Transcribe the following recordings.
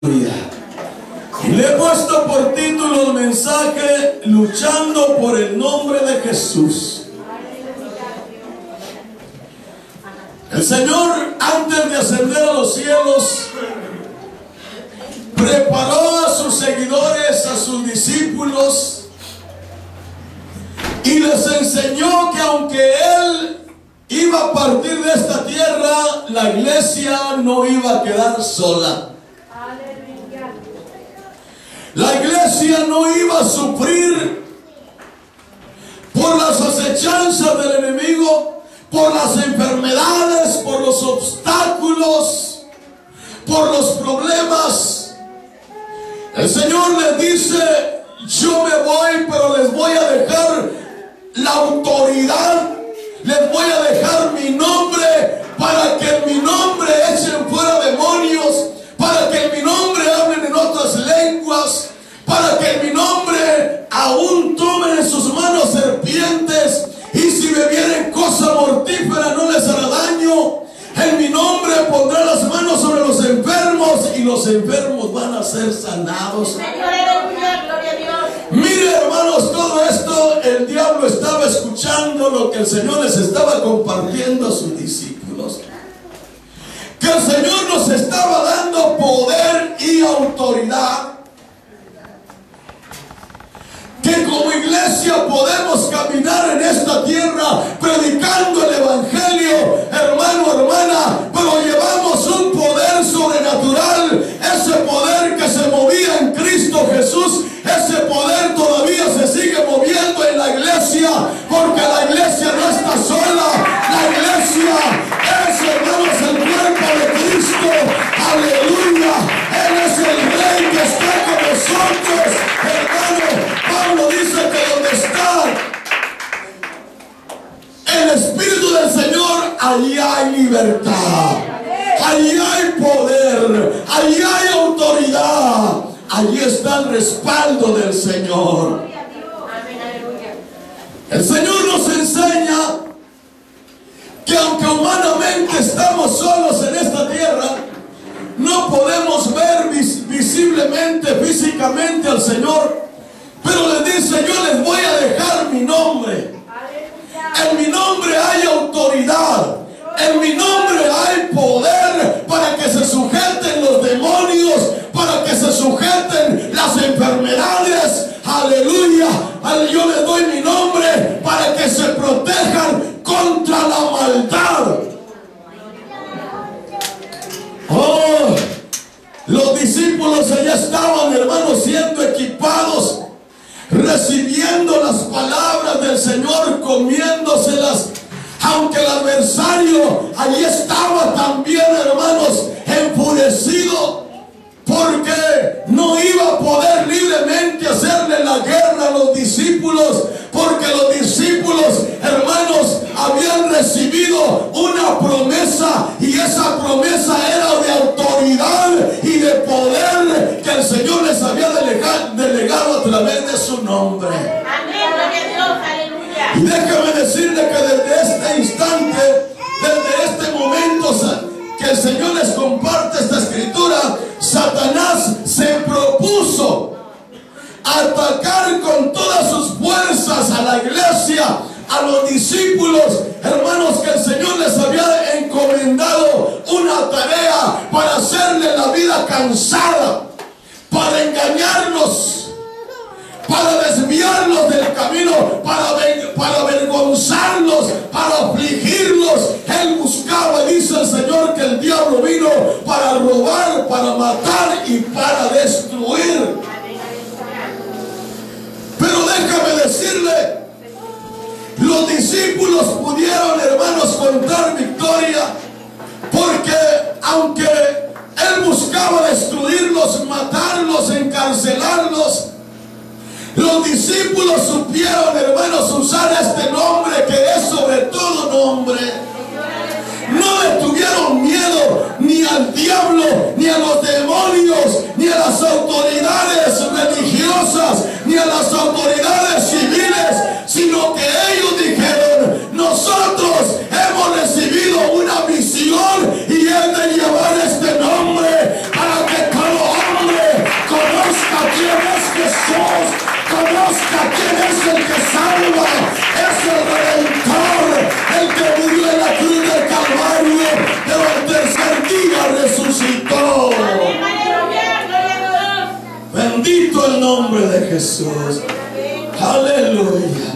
Le he puesto por título el mensaje: luchando por el nombre de Jesús. El Señor, antes de ascender a los cielos, preparó a sus seguidores, a sus discípulos, y les enseñó que aunque Él iba a partir de esta tierra, la iglesia no iba a quedar sola. La iglesia no iba a sufrir por las acechanzas del enemigo, por las enfermedades, por los obstáculos, por los problemas. El Señor les dice: yo me voy, pero les voy a dejar la autoridad, les voy a dejar mi nombre, para que en mi nombre echen fuera demonios, para que en mi nombre hablen en otras lenguas, para que en mi nombre aún tomen en sus manos serpientes, y si bebieren cosa mortífera no les hará daño. En mi nombre pondré las manos sobre los enfermos, y los enfermos van a ser sanados. Mire, hermanos, todo esto el diablo estaba escuchando lo que el Señor les estaba compartiendo a sus discípulos. Que el Señor nos estaba dando poder y autoridad, que como iglesia podemos caminar en esta tierra predicando el evangelio, hermano, hermana, pero llevamos un poder sobrenatural. Ese poder que se movía en Cristo Jesús, ese poder todavía se sigue moviendo en la iglesia, porque la iglesia no está sola. La iglesia es, hermanos, el cuerpo de Cristo. Aleluya. Él es el Rey que está con nosotros, hermano. Pablo dice que donde está el Espíritu del Señor, allí hay libertad, allí hay poder, allí hay autoridad, allí está el respaldo del Señor. El Señor nos enseña que aunque humanamente estamos solos en esta tierra, no podemos ver visiblemente, físicamente al Señor, pero les dice: yo les voy a dejar mi nombre. En mi nombre hay autoridad, en mi nombre hay poder para que se sujeten los demonios, para que se sujeten las enfermedades. Aleluya. Yo les doy mi nombre para que se protejan contra la maldad. Oh, los discípulos allá estaban, hermanos, siendo equipados, recibiendo las palabras del Señor, comiéndoselas, aunque el adversario allí estaba también, hermanos, enfurecido, porque no iba a poder libremente hacerle la guerra a los discípulos, porque los discípulos, hermanos, habían recibido una promesa, y esa promesa era de autoridad y de poder que el Señor les había delegado a través de su nombre. Amén, gloria a Dios, aleluya. Y déjame decirle que desde este instante, desde este momento que el Señor les comparte esta escritura, Satanás se propuso atacar con todas sus fuerzas a la iglesia, a los discípulos, hermanos, que el Señor les había encomendado una tarea para hacerle la vida cansada, para engañarnos, para desviarlos del camino, para avergonzarlos, para afligirlos. Él buscaba, dice el Señor, que el diablo vino para robar, para matar y para destruir. Pero déjame decirle, los discípulos pudieron, hermanos, contar victoria, porque aunque Él buscaba destruirlos, matarlos, encarcelarlos, los discípulos supieron, hermanos, usar este nombre que es sobre todo nombre. No le tuvieron miedo ni al diablo, ni a los demonios, ni a las autoridades religiosas, ni a las autoridades civiles, sino que ellos dijeron: nosotros hemos recibido una misión, y es de llevar este nombre para que todo hombre el que salva, es el Redentor, el que murió en la cruz del Calvario, pero al tercer día resucitó. Bendito el nombre de Jesús. Aleluya.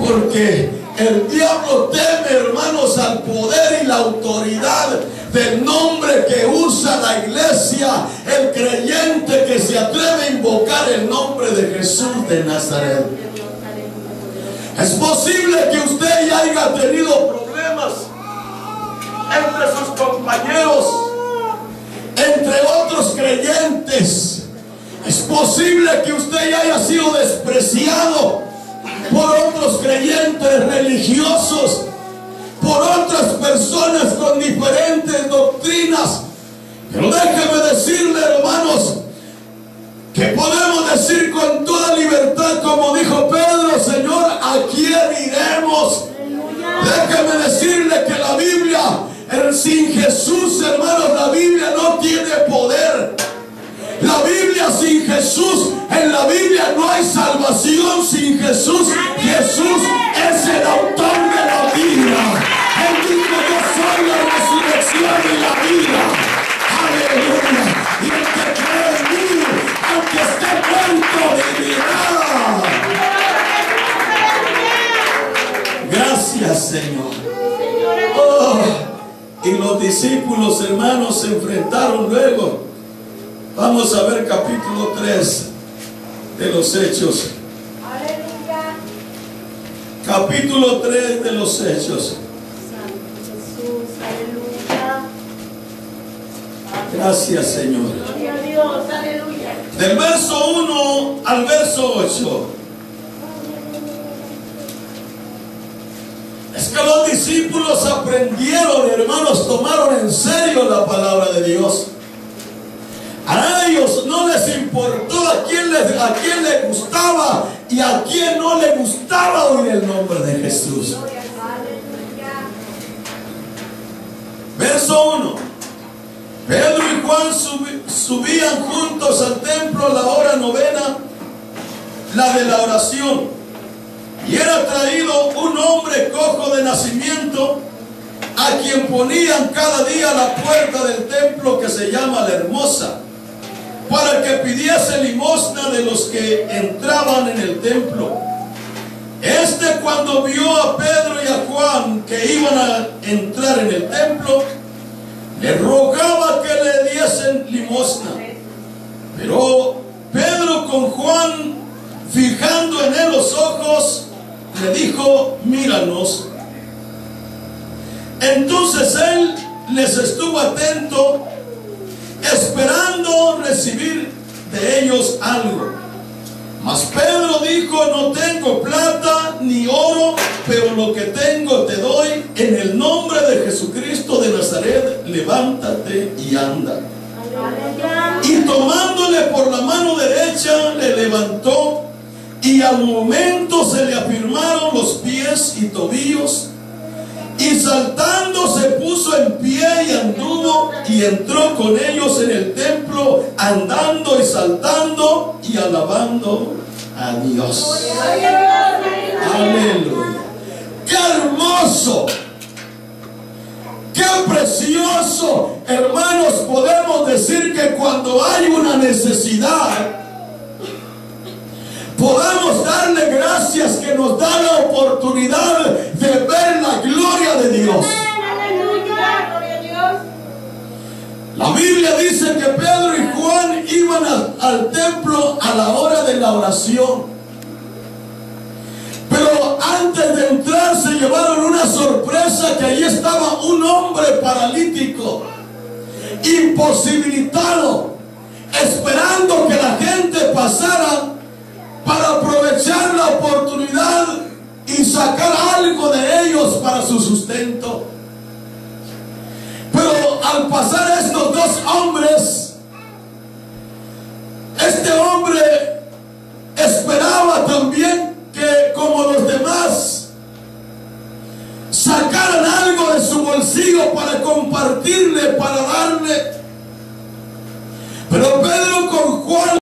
Porque el diablo teme, hermanos, al poder y la autoridad del nombre que usa la iglesia, el creyente que se atreve a invocar el nombre de Jesús de Nazaret. Es posible que usted ya haya tenido problemas entre sus compañeros, entre otros creyentes. Es posible que usted ya haya sido despreciado por otros creyentes religiosos, por otras personas con diferentes doctrinas. Pero déjeme decirle, hermanos, que podemos decir con toda libertad, como dijo Pedro: Señor, ¿a quién iremos? Déjeme decirle que la Biblia, sin Jesús, hermanos, la Biblia no tiene poder. La Biblia sin Jesús, en la Biblia no hay salvación sin Jesús. Jesús es el autor de la vida. Él dijo: yo soy la resurrección y la vida. Aleluya. Y el que cree en mí, aunque esté muerto, vivirá. Gracias, Señor. Oh, y los discípulos, hermanos, se enfrentaron luego. Vamos a ver capítulo 3 de los Hechos. Aleluya. Capítulo 3 de los Hechos. Jesús, aleluya. Gracias, Señor. Gloria a Dios, aleluya. Del verso 1 al verso 8. Es que los discípulos aprendieron, hermanos, tomaron en serio la palabra de Dios. A ellos no les importó a quién le gustaba y a quién no le gustaba oír el nombre de Jesús. Verso 1. Pedro y Juan subían juntos al templo a la hora novena, la de la oración. Y era traído un hombre cojo de nacimiento, a quien ponían cada día a la puerta del templo, que se llama La Hermosa, para que pidiese limosna de los que entraban en el templo. Este, cuando vio a Pedro y a Juan que iban a entrar en el templo, le rogaba que le diesen limosna. Pero Pedro, con Juan fijando en él los ojos, le dijo: míranos. Entonces él les estuvo atento, esperando recibir de ellos algo. Mas Pedro dijo: no tengo plata ni oro, pero lo que tengo te doy. En el nombre de Jesucristo de Nazaret, levántate y anda. Y tomándole por la mano derecha, le levantó, y al momento se le afirmaron los pies y tobillos, y saltando se puso en pie y anduvo, y entró con ellos en el templo, andando y saltando y alabando a Dios. Aleluya. ¡Qué hermoso! ¡Qué precioso! Hermanos, podemos decir que cuando hay una necesidad, podamos darle gracias que nos da la oportunidad de ver la gloria de Dios. Aleluya, gloria a Dios. La Biblia dice que Pedro y Juan iban al templo a la hora de la oración. Pero antes de entrar se llevaron una sorpresa, que allí estaba un hombre paralítico, imposibilitado, esperando que la gente pasara para aprovechar la oportunidad y sacar algo de ellos para su sustento. Pero al pasar estos dos hombres, este hombre esperaba también que, como los demás, sacaran algo de su bolsillo para compartir